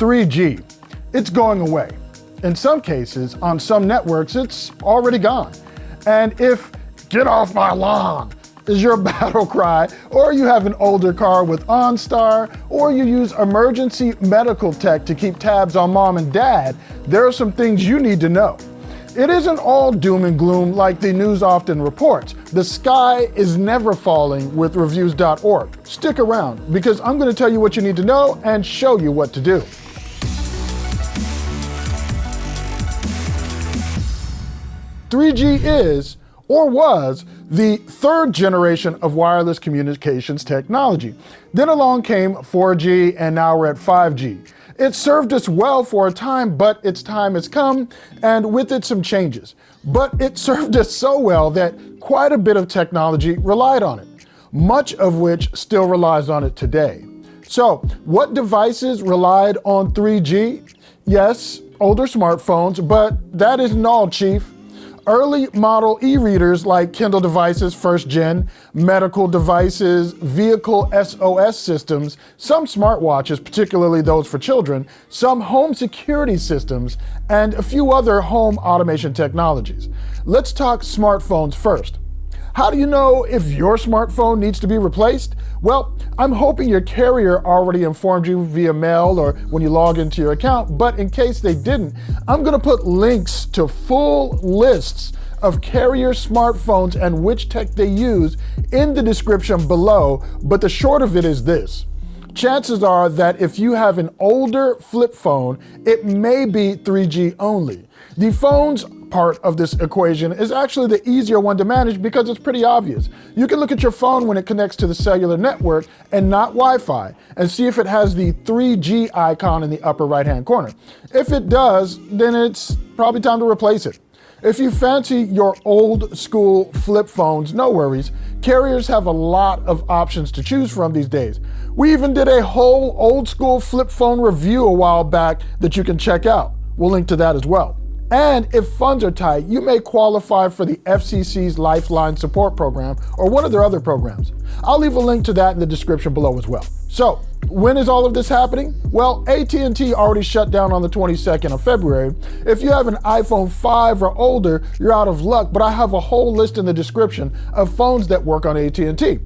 3G. It's going away. In some cases, on some networks, it's already gone. And if "get off my lawn" is your battle cry, or you have an older car with OnStar, or you use emergency medical tech to keep tabs on mom and dad, there are some things you need to know. It isn't all doom and gloom like the news often reports. The sky is never falling with reviews.org. Stick around, because I'm going to tell you what you need to know and show you what to do. "3G is, or was, the third generation of wireless communications technology. Then along came 4G, and now we're at 5G. It served us well for a time, but its time has come, and with it some changes. But it served us so well that quite a bit of technology relied on it, much of which still relies on it today. So, what devices relied on 3G? Yes, older smartphones, but that isn't all, Chief. Early model e-readers like Kindle devices, first gen, medical devices, vehicle SOS systems, some smartwatches, particularly those for children, some home security systems, and a few other home automation technologies. Let's talk smartphones first. How do you know if your smartphone needs to be replaced? Well, I'm hoping your carrier already informed you via mail or when you log into your account, but in case they didn't, I'm gonna put links to full lists of carrier smartphones and which tech they use in the description below, but the short of it is this. Chances are that if you have an older flip phone, it may be 3G only. The phone's part of this equation is actually the easier one to manage because it's pretty obvious. You can look at your phone when it connects to the cellular network and not Wi-Fi and see if it has the 3G icon in the upper right-hand corner. If it does, then it's probably time to replace it. If you fancy your old school flip phones, no worries. Carriers have a lot of options to choose from these days. We even did a whole old school flip phone review a while back that you can check out. We'll link to that as well. And if funds are tight, you may qualify for the FCC's Lifeline Support Program or one of their other programs. I'll leave a link to that in the description below as well. So, when is all of this happening? Well, AT&T already shut down on the 22nd of February. If you have an iPhone 5 or older, you're out of luck, but I have a whole list in the description of phones that work on AT&T.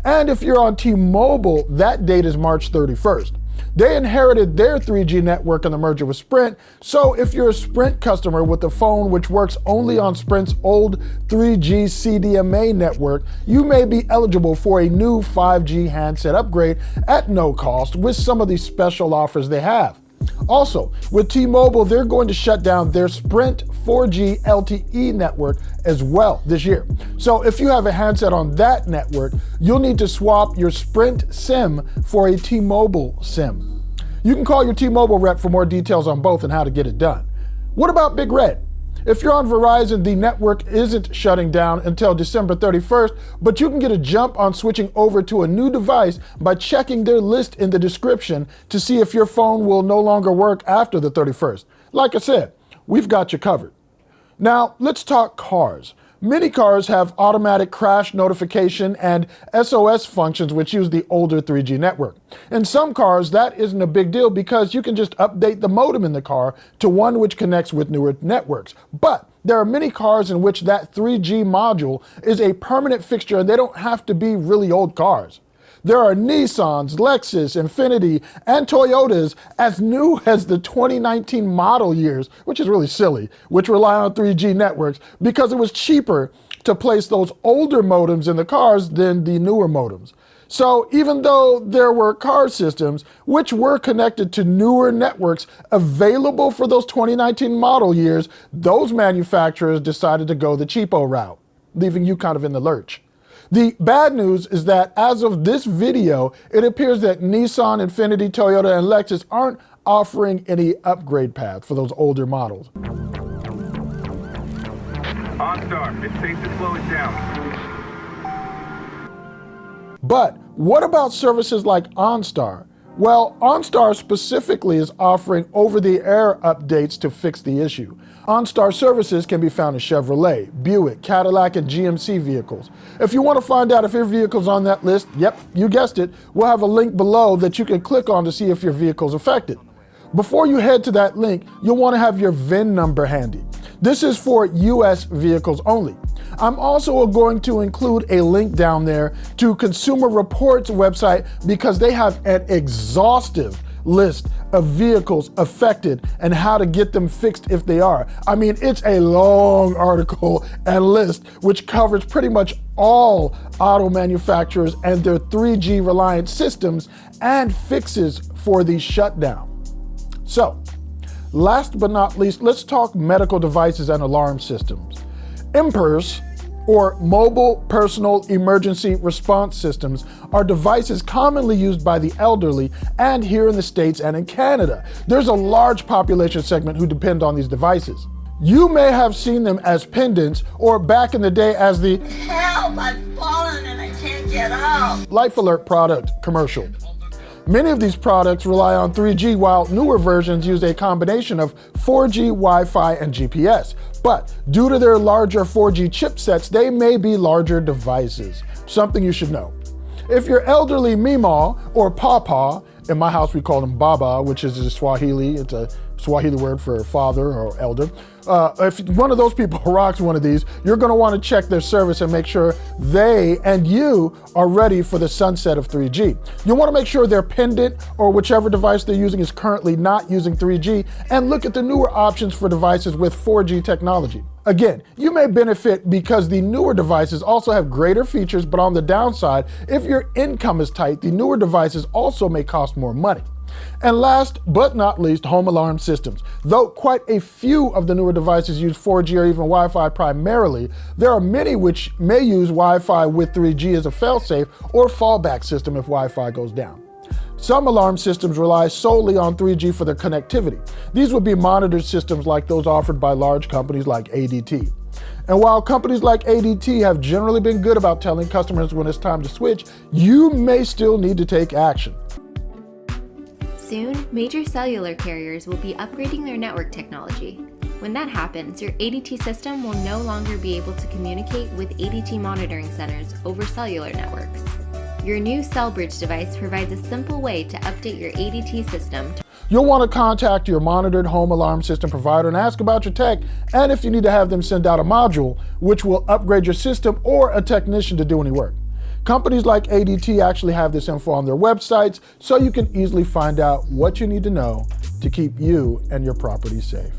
And if you're on T-Mobile, that date is March 31st. They inherited their 3G network in the merger with Sprint, so if you're a Sprint customer with a phone which works only on Sprint's old 3G CDMA network, you may be eligible for a new 5G handset upgrade at no cost with some of the special offers they have. Also, with T-Mobile, they're going to shut down their Sprint 4G LTE network as well this year. So if you have a handset on that network, you'll need to swap your Sprint SIM for a T-Mobile SIM. You can call your T-Mobile rep for more details on both and how to get it done. What about Big Red? If you're on Verizon, the network isn't shutting down until December 31st, but you can get a jump on switching over to a new device by checking their list in the description to see if your phone will no longer work after the 31st. Like I said, we've got you covered. Now, let's talk cars. Many cars have automatic crash notification and SOS functions which use the older 3G network. In some cars, that isn't a big deal because you can just update the modem in the car to one which connects with newer networks. But there are many cars in which that 3G module is a permanent fixture and they don't have to be really old cars. There are Nissans, Lexus, Infiniti, and Toyotas as new as the 2019 model years, which is really silly, which rely on 3G networks because it was cheaper to place those older modems in the cars than the newer modems. So even though there were car systems which were connected to newer networks available for those 2019 model years, those manufacturers decided to go the cheapo route, leaving you kind of in the lurch. The bad news is that as of this video, it appears that Nissan, Infiniti, Toyota, and Lexus aren't offering any upgrade path for those older models. OnStar, it's safe to slow it down. But what about services like OnStar? Well, OnStar specifically is offering over-the-air updates to fix the issue. OnStar services can be found in Chevrolet, Buick, Cadillac, and GMC vehicles. If you want to find out if your vehicle's on that list, yep, you guessed it, we'll have a link below that you can click on to see if your vehicle's affected. Before you head to that link, you'll want to have your VIN number handy. This is for US vehicles only. I'm also going to include a link down there to Consumer Reports website because they have an exhaustive list of vehicles affected and how to get them fixed if they are. I mean, it's a long article and list which covers pretty much all auto manufacturers and their 3G reliant systems and fixes for the shutdown. So, last but not least, let's talk medical devices and alarm systems. MPERS, or Mobile Personal Emergency Response Systems, are devices commonly used by the elderly and here in the States and in Canada. There's a large population segment who depend on these devices. You may have seen them as pendants or back in the day as the "Help, I've fallen and I can't get up" Life Alert product commercial. Many of these products rely on 3G while newer versions use a combination of 4G, Wi-Fi, and GPS. But due to their larger 4G chipsets, they may be larger devices. Something you should know. If you're elderly Meemaw or Pawpaw, in my house we call them Baba, which is a Swahili, it's a Swahili word for father or elder. If one of those people rocks one of these, you're gonna wanna check their service and make sure they and you are ready for the sunset of 3G. You'll wanna make sure their pendant or whichever device they're using is currently not using 3G, and look at the newer options for devices with 4G technology. Again, you may benefit because the newer devices also have greater features, but on the downside, if your income is tight, the newer devices also may cost more money. And last but not least, home alarm systems. Though quite a few of the newer devices use 4G or even Wi-Fi primarily, there are many which may use Wi-Fi with 3G as a failsafe or fallback system if Wi-Fi goes down. Some alarm systems rely solely on 3G for their connectivity. These would be monitored systems like those offered by large companies like at&t. And while companies like at&t have generally been good about telling customers when it's time to switch, you may still need to take action. Soon, major cellular carriers will be upgrading their network technology. When that happens, your at&t system will no longer be able to communicate with at&t monitoring centers over cellular networks. Your new CellBridge device provides a simple way to update your at&t system. You'll want to contact your monitored home alarm system provider and ask about your tech, and if you need to have them send out a module, which will upgrade your system, or a technician to do any work. Companies like at&t actually have this info on their websites, so you can easily find out what you need to know to keep you and your property safe.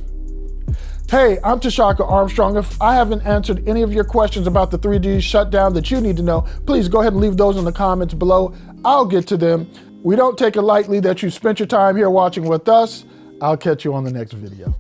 Hey, I'm Tshaka Armstrong. If I haven't answered any of your questions about the 3G shutdown that you need to know, please go ahead and leave those in the comments below. I'll get to them. We don't take it lightly that you spent your time here watching with us. I'll catch you on the next video.